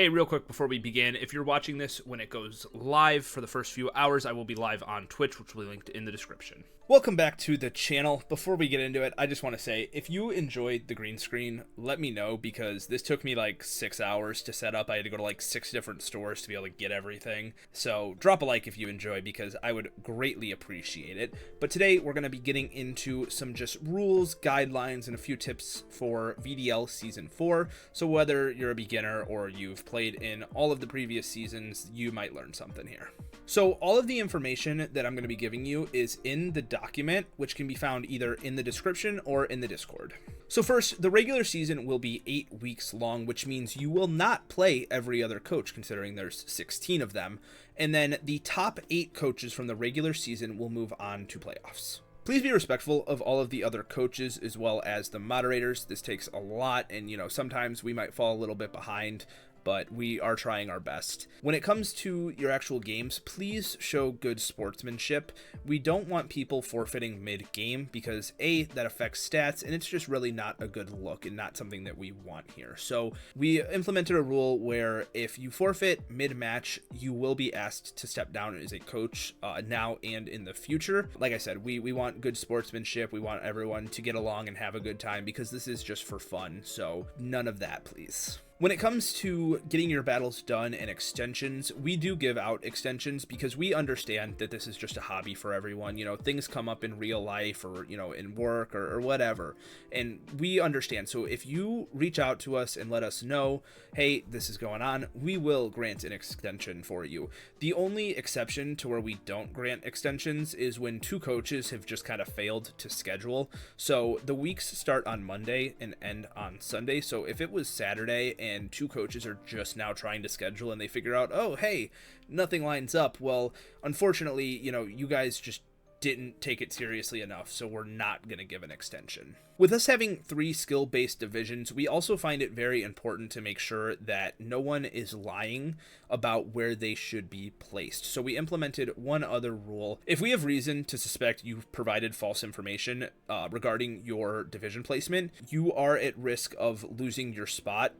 Hey, real quick before we begin, if you're watching this when it goes live for the first few hours, I will be live on Twitch, which will be linked in the description. Welcome back to the channel. Before we get into it, I just want to say, if you enjoyed the green screen, let me know, because this took me like 6 hours to set up. I had to go to like 6 different stores to be able to get everything. So drop a like if you enjoy, because I would greatly appreciate it. But today we're going to be getting into some just rules, guidelines, and a few tips for VDL Season 4. So whether you're a beginner or you've played in all of the previous seasons, you might learn something here. So all of the information that I'm going to be giving you is in the document, which can be found either in the description or in the Discord. So first, the regular season will be 8 weeks long, which means you will not play every other coach, considering there's 16 of them. And then the top 8 coaches from the regular season will move on to playoffs. Please be respectful of all of the other coaches as well as the moderators. This takes a lot, and sometimes we might fall a little bit behind, but we are trying our best. When it comes to your actual games, please show good sportsmanship. We don't want people forfeiting mid-game, because A, that affects stats, and it's just really not a good look and not something that we want here. So we implemented a rule where if you forfeit mid-match, you will be asked to step down as a coach now and in the future. Like I said, we want good sportsmanship. We want everyone to get along and have a good time, because this is just for fun. So none of that, please. When it comes to getting your battles done and extensions, we do give out extensions because we understand that this is just a hobby for everyone. Things come up in real life or, in work or whatever. And we understand. So if you reach out to us and let us know, hey, this is going on, we will grant an extension for you. The only exception to where we don't grant extensions is when 2 coaches have just kind of failed to schedule. So the weeks start on Monday and end on Sunday. So if it was Saturday and 2 coaches are just now trying to schedule and they figure out, oh, hey, nothing lines up, well, unfortunately, you guys just didn't take it seriously enough, so we're not going to give an extension. With us having 3 skill-based divisions, we also find it very important to make sure that no one is lying about where they should be placed. So we implemented one other rule. If we have reason to suspect you've provided false information regarding your division placement, you are at risk of losing your spot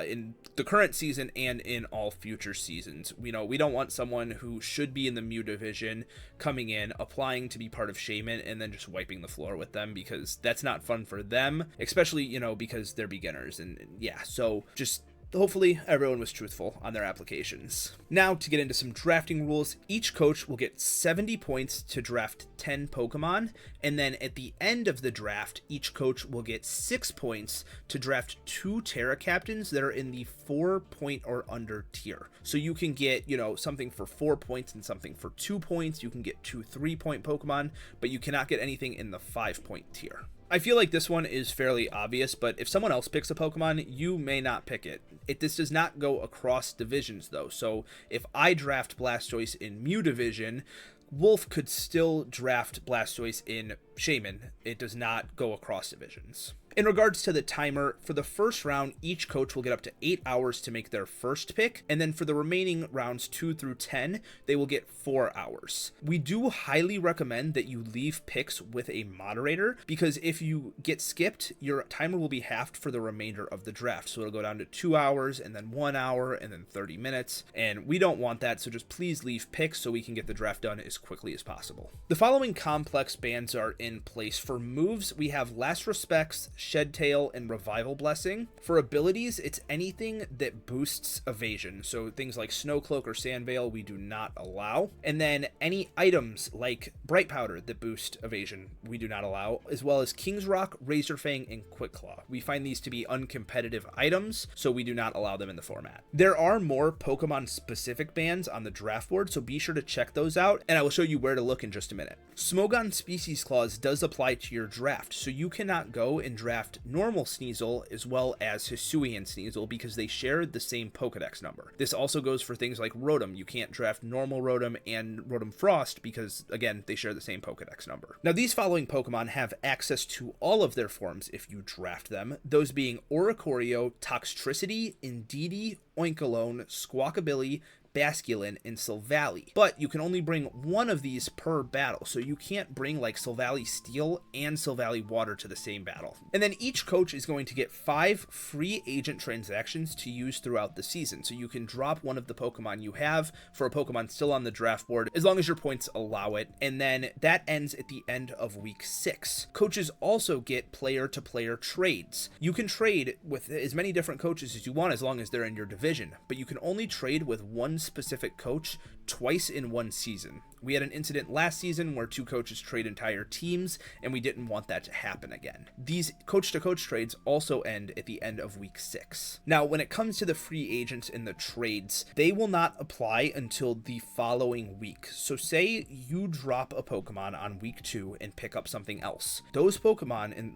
in the current season and in all future seasons. We don't want someone who should be in the Mew division coming in, applying to be part of Shaman, and then just wiping the floor with them, because that's not fun for them, especially, because they're beginners. And yeah, so just hopefully everyone was truthful on their applications. Now to get into some drafting rules, each coach will get 70 points to draft 10 Pokemon, and then at the end of the draft, each coach will get 6 points to draft 2 Terra Captains that are in the 4-point or under tier. So you can get, something for 4 points and something for 2 points. You can get 2 3-point Pokemon, but you cannot get anything in the 5-point tier. I feel like this one is fairly obvious, but if someone else picks a Pokemon, you may not pick it. This does not go across divisions, though. So if I draft Blastoise in Mew division, Wolf could still draft Blastoise in Shaman. It does not go across divisions. In regards to the timer, for the first round, each coach will get up to 8 hours to make their first pick, and then for the remaining rounds 2 through 10, they will get 4 hours. We do highly recommend that you leave picks with a moderator, because if you get skipped, your timer will be halved for the remainder of the draft. So it'll go down to 2 hours, and then 1 hour, and then 30 minutes, and we don't want that, so just please leave picks so we can get the draft done as quickly as possible. The following complex bans are in place. For moves, we have Last Respects, Shed Tail, and Revival Blessing. For abilities, it's anything that boosts evasion. So things like Snow Cloak or Sand Veil, we do not allow. And then any items like Bright Powder that boost evasion, we do not allow, as well as King's Rock, Razor Fang, and Quick Claw. We find these to be uncompetitive items, so we do not allow them in the format. There are more Pokemon-specific bans on the draft board, so be sure to check those out, and I will show you where to look in just a minute. Smogon Species Clause does apply to your draft, so you cannot go and draft normal Sneasel as well as Hisuian Sneasel because they share the same Pokedex number. This also goes for things like Rotom. You can't draft normal Rotom and Rotom Frost because, again, they share the same Pokedex number. Now, these following Pokemon have access to all of their forms if you draft them, those being Oricorio, Toxtricity, Indeedee, Oinkologne, Squawkabilly, Basculin, and Silvally. But you can only bring one of these per battle, so you can't bring like Silvally Steel and Silvally Water to the same battle. And then each coach is going to get 5 free agent transactions to use throughout the season, so you can drop one of the Pokemon you have for a Pokemon still on the draft board as long as your points allow it, and then that ends at the end of week 6. Coaches also get player-to-player trades. You can trade with as many different coaches as you want as long as they're in your division, but you can only trade with one specific coach twice in one season. We had an incident last season where 2 coaches trade entire teams, and we didn't want that to happen again. These coach-to-coach trades also end at the end of week 6. Now, when it comes to the free agents and the trades, they will not apply until the following week. So say you drop a Pokemon on week 2 and pick up something else. Those Pokemon and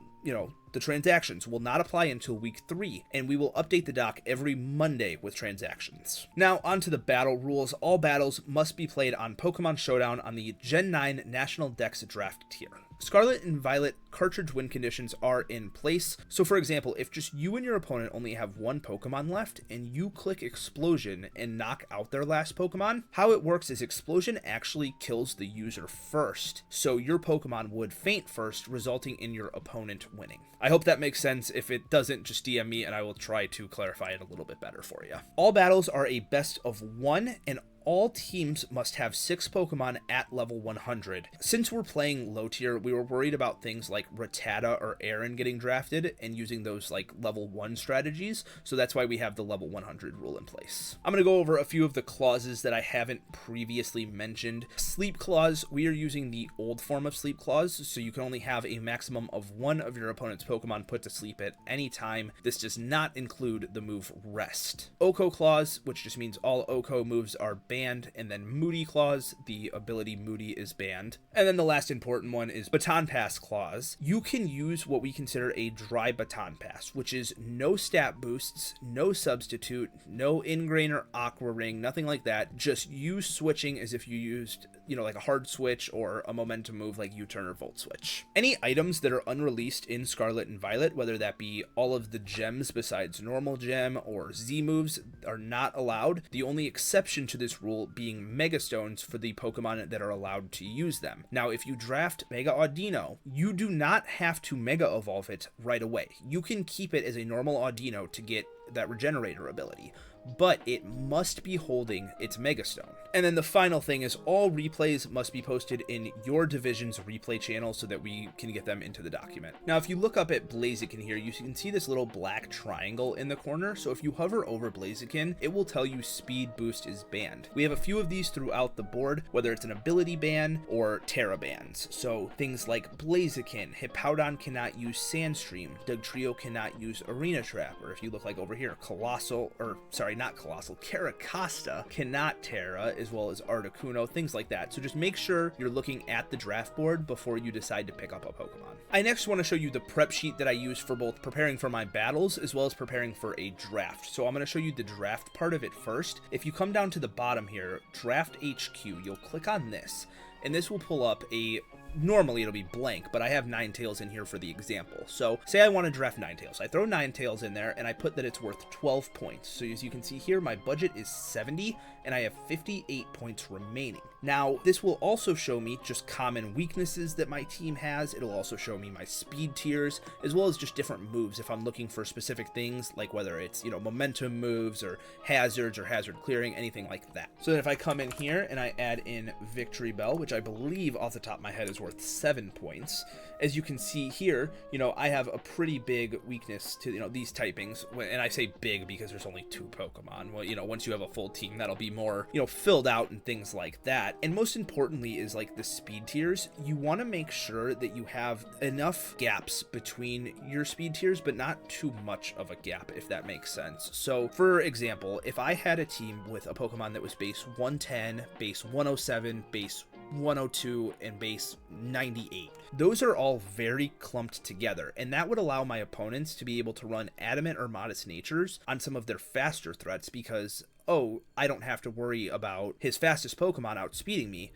the transactions will not apply until week 3, and we will update the doc every Monday with transactions. Now, onto the battle rules. All battles must be played on Pokemon Showdown on the Gen 9 National Dex Draft tier. Scarlet and Violet cartridge win conditions are in place. So for example, if just you and your opponent only have one Pokemon left and you click Explosion and knock out their last Pokemon, how it works is Explosion actually kills the user first. So your Pokemon would faint first, resulting in your opponent winning. I hope that makes sense. If it doesn't, just DM me and I will try to clarify it a little bit better for you. All battles are a best of 1, and all teams must have 6 Pokemon at level 100. Since we're playing low tier, we were worried about things like Rattata or Aaron getting drafted and using those like level 1 strategies, so that's why we have the level 100 rule in place. I'm going to go over a few of the clauses that I haven't previously mentioned. Sleep clause, we are using the old form of sleep clause, so you can only have a maximum of 1 of your opponent's Pokemon put to sleep at any time. This does not include the move Rest. Oko clause, which just means all Oko moves are banned, and then Moody clause, the ability Moody is banned. And then the last important one is Baton Pass clause. You can use what we consider a dry Baton Pass, which is no stat boosts, no substitute, no Ingrain or Aqua Ring, nothing like that. Just use switching as if you used, like a hard switch or a momentum move like U-turn or Volt Switch. Any items that are unreleased in Scarlet and Violet, whether that be all of the gems besides normal gem or Z moves, are not allowed. The only exception to this rule being Mega Stones for the Pokemon that are allowed to use them. Now, if you draft Mega Audino, you do not have to Mega Evolve it right away. You can keep it as a normal Audino to get that Regenerator ability, but it must be holding its Mega Stone. And then the final thing is all replays must be posted in your division's replay channel so that we can get them into the document. Now, if you look up at Blaziken here, you can see this little black triangle in the corner. So if you hover over Blaziken, it will tell you Speed Boost is banned. We have a few of these throughout the board, whether it's an ability ban or Terra bans. So things like Blaziken, Hippowdon cannot use Sandstream, Dugtrio cannot use Arena Trap, or if you look like over here, Caracosta cannot Terra, as well as Articuno, things like that. So just make sure you're looking at the draft board before you decide to pick up a Pokemon. I next want to show you the prep sheet that I use for both preparing for my battles as well as preparing for a draft. So I'm going to show you the draft part of it first. If you come down to the bottom here, Draft HQ, you'll click on this, and this will pull up normally it'll be blank, but I have Ninetales in here for the example. So say I want to draft Ninetales. I throw Ninetales in there and I put that it's worth 12 points. So as you can see here, my budget is 70 and I have 58 points remaining. Now, this will also show me just common weaknesses that my team has. It'll also show me my speed tiers, as well as just different moves if I'm looking for specific things, like whether it's, momentum moves or hazards or hazard clearing, anything like that. So then if I come in here and I add in Victory Bell, which I believe off the top of my head is worth 7 points. As you can see here, I have a pretty big weakness to, these typings. And I say big because there's only 2 Pokemon. Well, once you have a full team, that'll be more, filled out and things like that. And most importantly is like the speed tiers. You want to make sure that you have enough gaps between your speed tiers, but not too much of a gap, if that makes sense. So for example, if I had a team with a Pokemon that was base 110, base 107, base 102, and base 98. Those are all very clumped together, and that would allow my opponents to be able to run Adamant or Modest Natures on some of their faster threats because, I don't have to worry about his fastest Pokemon outspeeding me.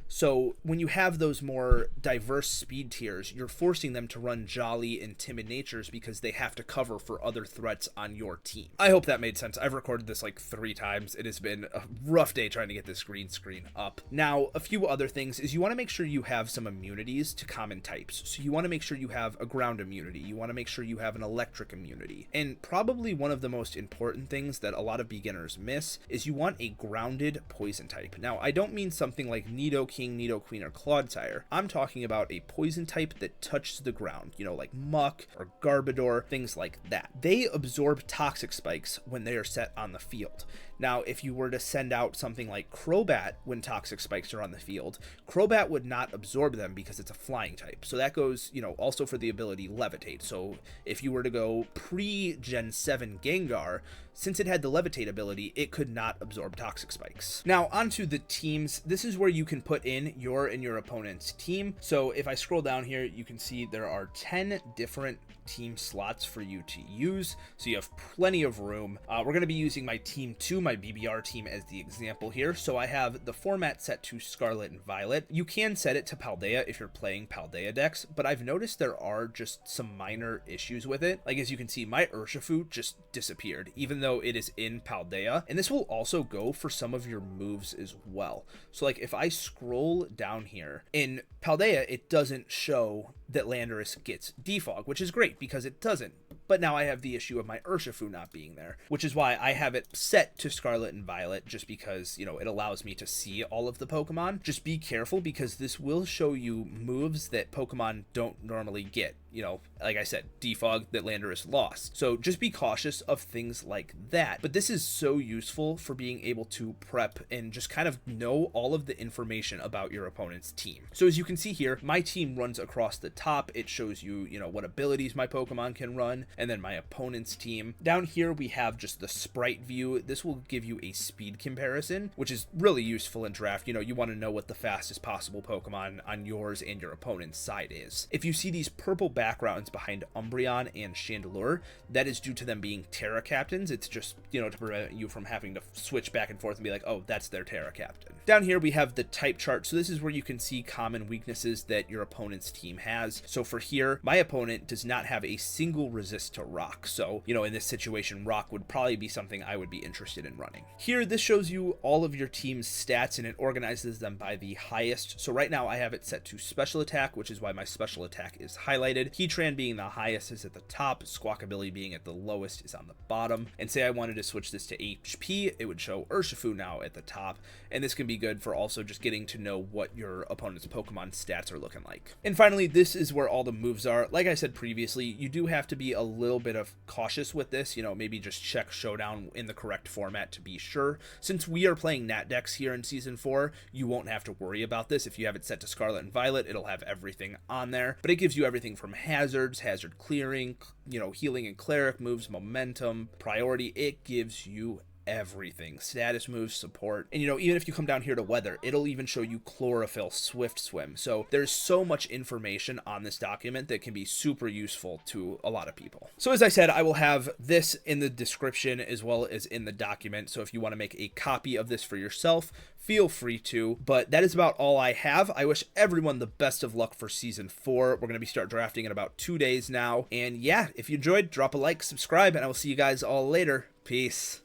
So when you have those more diverse speed tiers, you're forcing them to run jolly and timid natures because they have to cover for other threats on your team. I hope that made sense. I've recorded this like 3 times. It has been a rough day trying to get this green screen up. Now, a few other things is you want to make sure you have some immunities to common types. So you want to make sure you have a ground immunity. You want to make sure you have an electric immunity. And probably one of the most important things that a lot of beginners miss is you want a grounded poison type. Now, I don't mean something like Nidoking, Nidoqueen, or Clodsire. I'm talking about a poison type that touches the ground, you know, like Muck or Garbodor, things like that. They absorb toxic spikes when they are set on the field. Now, if you were to send out something like Crobat when toxic spikes are on the field, Crobat would not absorb them because it's a flying type. So that goes, you know, also for the ability Levitate. So if you were to go pre-Gen 7 Gengar, since it had the Levitate ability, it could not absorb toxic spikes. Now, onto the teams. This is where you can put in your and your opponent's team. So if I scroll down here, you can see there are 10 different team slots for you to use, so you have plenty of room. We're going to be using my team 2, my BBR team, as the example here. So I have the format set to Scarlet and Violet. You can set it to Paldea if you're playing Paldea decks, but I've noticed there are just some minor issues with it. Like, as you can see, my Urshifu just disappeared, even though it is in Paldea, and this will also go for some of your moves as well. So like if I scroll down here, in Paldea it doesn't show that Landorus gets defog, which is great because it doesn't. But now I have the issue of my Urshifu not being there, which is why I have it set to Scarlet and Violet, just because, you know, it allows me to see all of the Pokemon. Just be careful because this will show you moves that Pokemon don't normally get. You know, like I said, defog that Landorus lost. So just be cautious of things like that. But this is so useful for being able to prep and just kind of know all of the information about your opponent's team. So as you can see here, my team runs across the top. It shows you, you know, what abilities my Pokemon can run, and then my opponent's team. Down here, we have just the sprite view. This will give you a speed comparison, which is really useful in draft. You know, you want to know what the fastest possible Pokemon on yours and your opponent's side is. If you see these purple backgrounds behind Umbreon and Chandelure, that is due to them being Terra Captains. It's just, you know, to prevent you from having to switch back and forth and be like, oh, that's their Terra Captain. Down here, we have the type chart. So this is where you can see common weaknesses that your opponent's team has. So for here, my opponent does not have a single resist to rock. So, you know, in this situation, rock would probably be something I would be interested in running. Here, this shows you all of your team's stats, and it organizes them by the highest. So right now I have it set to special attack, which is why my special attack is highlighted. Heatran being the highest is at the top, Squawkabilly being at the lowest is on the bottom. And say I wanted to switch this to HP, it would show Urshifu now at the top. And this can be good for also just getting to know what your opponent's Pokemon stats are looking like. And finally, this is where all the moves are. Like I said previously, you do have to be a little bit of cautious with this, you know, maybe just check Showdown in the correct format to be sure. Since we are playing Nat decks here in Season 4, you won't have to worry about this. If you have it set to Scarlet and Violet, it'll have everything on there. But it gives you everything from hazards, hazard clearing, you know, healing and cleric moves, momentum, priority. It gives you everything, status moves, support, and you know, even if you come down here to weather, it'll even show you chlorophyll, swift swim. So there's so much information on this document that can be super useful to a lot of people. So as I said, I will have this in the description as well as in the document, so if you want to make a copy of this for yourself, feel free to. But that is about all I have. I wish everyone the best of luck for Season 4. We're going to be start drafting in about 2 days now, and yeah, if you enjoyed, drop a like, subscribe, and I will see you guys all later. Peace.